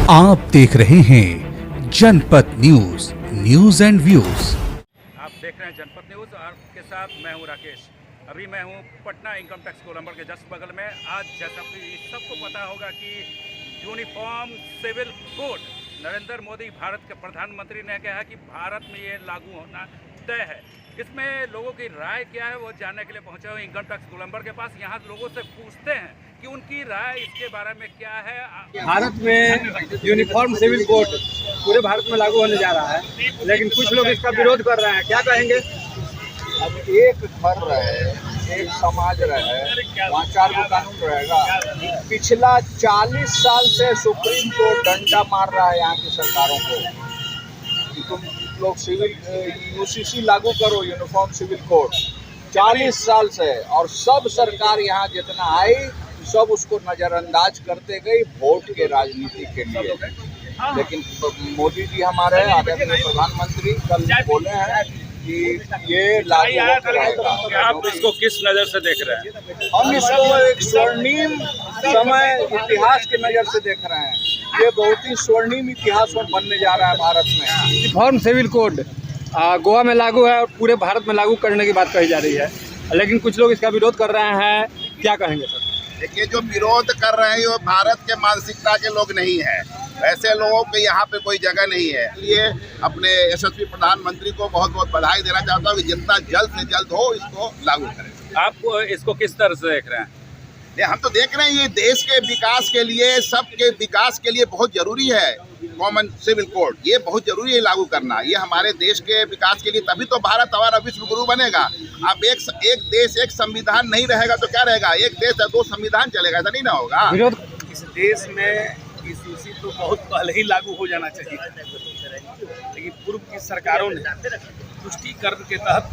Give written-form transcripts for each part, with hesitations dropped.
आप देख रहे हैं जनपद न्यूज, न्यूज एंड व्यूज। आप देख रहे हैं जनपद न्यूज और आपके साथ मैं हूं राकेश। अभी मैं हूं पटना इनकम टैक्स कोलंबर के जस्ट बगल में। आज जैसा कि सबको पता होगा कि uniform civil code Narendra Modi Bharat के प्रधानमंत्री ने कहा कि भारत में ये लागू होना तय है। इसमें लोगों की राय क्या है वो जानने के लिए पहुंचे हुए इनकम टैक्स कोलंबर के पास। यहाँ लोगों से पूछते हैं कि उनकी राय इसके बारे में क्या है। भारत में यूनिफॉर्म सिविल कोड पूरे भारत में लागू होने जा रहा है, लेकिन कुछ लोग इसका विरोध कर रहे हैं। क्या कहेंगे? अब एक घर रहे, एक समाज रहे, वहाँ 4 गो कानून रहेगा। पिछला 40 साल से सुप्रीम कोर्ट डंडा मार रहा है यहाँ की सरकारों को कि तुम लोग सिविल यूसीसी लागू करो, यूनिफॉर्म सिविल कोड। 40 साल से, और सब सरकार यहाँ जितना आई सब उसको नज़रअंदाज करते गई वोट के राजनीति के लिए। लेकिन मोदी जी हमारे आदरणीय प्रधानमंत्री कल बोले हैं कि ये लागू होकर रहेगा। आप इसको किस नज़र से देख रहे हैं? हम इसको एक स्वर्णिम समय इतिहास की नज़र से देख रहे हैं। ये बहुत ही स्वर्णिम इतिहास बनने जा रहा है भारत में। यूनिफॉर्म सिविल कोड गोवा में लागू है और पूरे भारत में लागू करने की बात कही जा रही है, लेकिन कुछ लोग इसका विरोध कर रहे हैं। क्या कहेंगे सर? देखिए, जो विरोध कर रहे हैं वो भारत के मानसिकता के लोग नहीं है। वैसे लोगों के यहाँ पे कोई जगह नहीं है। इसलिए अपने यशस्वी प्रधानमंत्री को बहुत बहुत बधाई देना चाहता हूँ कि जितना जल्द से जल्द हो इसको लागू करें। आप इसको किस तरह से देख रहे हैं? हम तो देख रहे हैं ये देश के विकास के लिए, सबके विकास के लिए बहुत जरूरी है। कॉमन सिविल कोड ये बहुत जरूरी है लागू करना। ये हमारे देश के विकास के लिए, तभी तो भारत हमारा विश्व गुरु बनेगा। अब एक देश एक संविधान नहीं रहेगा तो क्या रहेगा? एक देश है 2 संविधान चलेगा, ऐसा नहीं ना होगा। विरोध इस देश में यूसीसी तो बहुत पहले ही लागू हो जाना चाहिए, लेकिन पूर्व की सरकारों ने तुष्टीकरण के तहत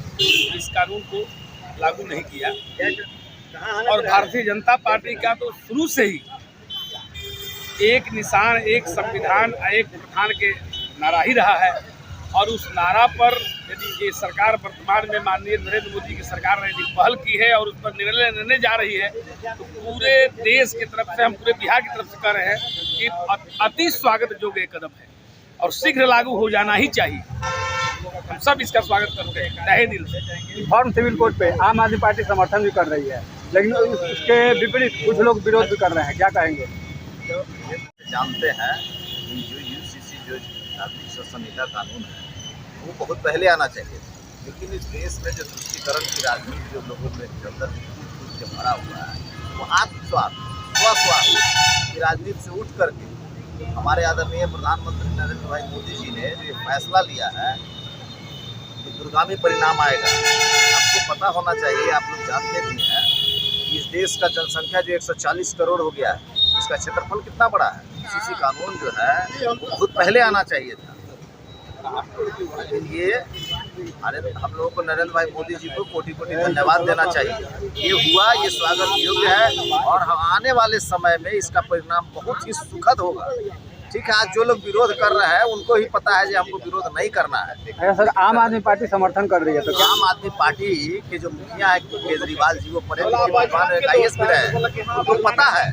इस कानून को लागू नहीं किया। और भारतीय जनता पार्टी का तो शुरू से ही एक निशान, एक संविधान, एक प्रधान के नारा ही रहा है। और उस नारा पर यदि ये सरकार वर्तमान में माननीय नरेंद्र मोदी की सरकार ने यदि पहल की है और उस पर निर्णय लेने जा रही है, तो पूरे देश की तरफ से, हम पूरे बिहार की तरफ से कह रहे हैं कि अति स्वागत योग्य एक कदम है और शीघ्र लागू हो जाना ही चाहिए। हम सब इसका स्वागत करते हैं तहे दिल से। यूनिफॉर्म सिविल कोड पे आम आदमी पार्टी समर्थन भी कर रही है, लेकिन उसके विपरीत कुछ लोग विरोध भी कर रहे हैं। क्या कहेंगे? जानते हैं जो यूसीसी जो नागरिक संहिता कानून है वो बहुत पहले आना चाहिए, लेकिन इस देश में जो तुष्टीकरण की राजनीति जो लोगों में अंदर कूद के भरा हुआ है, वो आत्मस्वार्थ, स्वस्वार्थ की राजनीति से उठ करके हमारे आदरणीय प्रधानमंत्री नरेंद्र भाई मोदी जी ने जो फैसला लिया है, ये दूरगामी परिणाम आएगा। आपको पता होना चाहिए, आप लोग जानते भी हैं कि इस देश का जनसंख्या जो 140 करोड़ हो गया है, इसका क्षेत्रफल कितना बड़ा है। यूसीसी कानून जो है वो बहुत पहले आना चाहिए था। लेकिन ये हम लोगों को नरेंद्र भाई मोदी जी को कोटि कोटि धन्यवाद देना चाहिए। ये हुआ, ये स्वागत योग्य है और आने वाले समय में इसका परिणाम बहुत ही सुखद होगा। ठीक है, आज जो लोग विरोध कर रहे हैं उनको ही पता है कि हमको विरोध नहीं करना है। सर, आम आदमी पार्टी समर्थन कर रही है, तो क्या आम आदमी पार्टी के जो मुखिया है केजरीवाल जी, वो पढ़े लिखे विद्वान IAS भी रहे, उनको पता है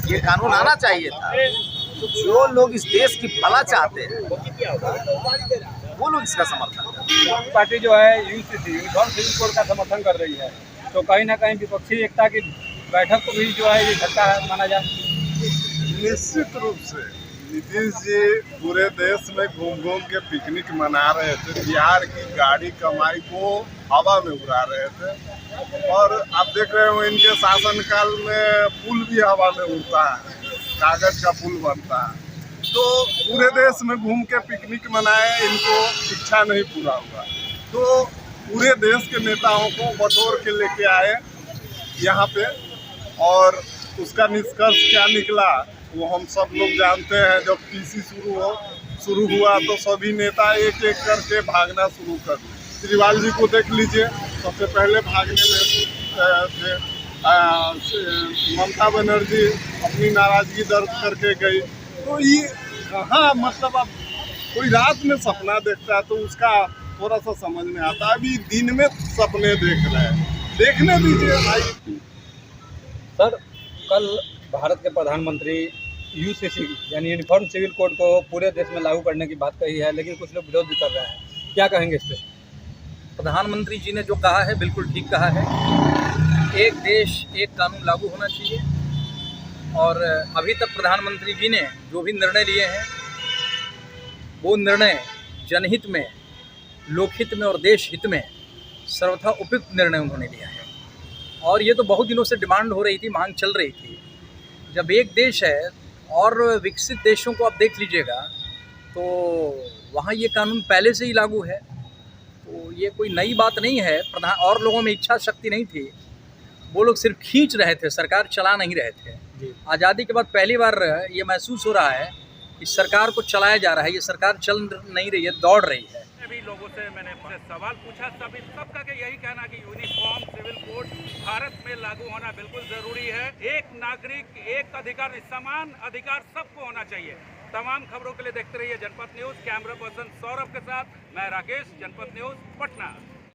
ये कानून आना चाहिए था। जो लोग इस देश की भला चाहते हैं वो लोग इसका समर्थन करते हैं। पार्टी जो है यूसीसी यूनिफॉर्म सिविल कोड का समर्थन कर रही है, तो कहीं ना कहीं विपक्षी एकता की बैठक को भी जो है ये झटका माना जाए। निश्चित रूप से नीतीश जी पूरे देश में घूम घूम के पिकनिक मना रहे थे, बिहार की गाड़ी कमाई को हवा में उड़ा रहे थे। और आप देख रहे हो इनके शासनकाल में पुल भी हवा में उड़ता है, कागज का पुल बनता है। तो पूरे देश में घूम के पिकनिक मनाए, इनको इच्छा नहीं पूरा हुआ, तो पूरे देश के नेताओं को बटोर के लेके आए यहाँ पे, और उसका निष्कर्ष क्या निकला वो हम सब लोग जानते हैं। जब पीसी शुरू हुआ तो सभी नेता एक एक करके भागना शुरू कर दिए। केजरीवाल जी को देख लीजिए, सबसे पहले भागने में थे। ममता बनर्जी अपनी नाराजगी दर्ज करके गई। तो ये कहाँ, मतलब अब कोई रात में सपना देखता है तो उसका थोड़ा सा समझ में आता है। अभी दिन में सपने देख रहे हैं, देखने दीजिए भाई। सर, कल भारत के प्रधानमंत्री यूसीसी यानी यूनिफॉर्म सिविल कोड को पूरे देश में लागू करने की बात कही है, लेकिन कुछ लोग विरोध भी कर रहे हैं, क्या कहेंगे इस पर? प्रधानमंत्री जी ने जो कहा है बिल्कुल ठीक कहा है। एक देश एक कानून लागू होना चाहिए, और अभी तक प्रधानमंत्री जी ने जो भी निर्णय लिए हैं वो निर्णय जनहित में, लोकहित में और देश हित में सर्वथा उपयुक्त निर्णय उन्होंने लिया है। और ये तो बहुत दिनों से डिमांड हो रही थी, मांग चल रही थी। जब एक देश है और विकसित देशों को आप देख लीजिएगा तो वहाँ ये कानून पहले से ही लागू है, तो ये कोई नई बात नहीं है। और लोगों में इच्छा शक्ति नहीं थी, वो लोग सिर्फ खींच रहे थे, सरकार चला नहीं रहे थे। आज़ादी के बाद पहली बार ये महसूस हो रहा है कि सरकार को चलाया जा रहा है, ये सरकार चल नहीं रही है, दौड़ रही है। अभी लोगों से मैंने सवाल पूछा, सभी सबका के यही कहना कि यूनिफॉर्म सिविल कोड भारत में लागू होना बिल्कुल जरूरी है। एक नागरिक एक अधिकार, समान अधिकार सबको होना चाहिए। तमाम खबरों के लिए देखते रहिए जनपद न्यूज़। कैमरा पर्सन सौरभ के साथ मैं राकेश, जनपद न्यूज़, पटना।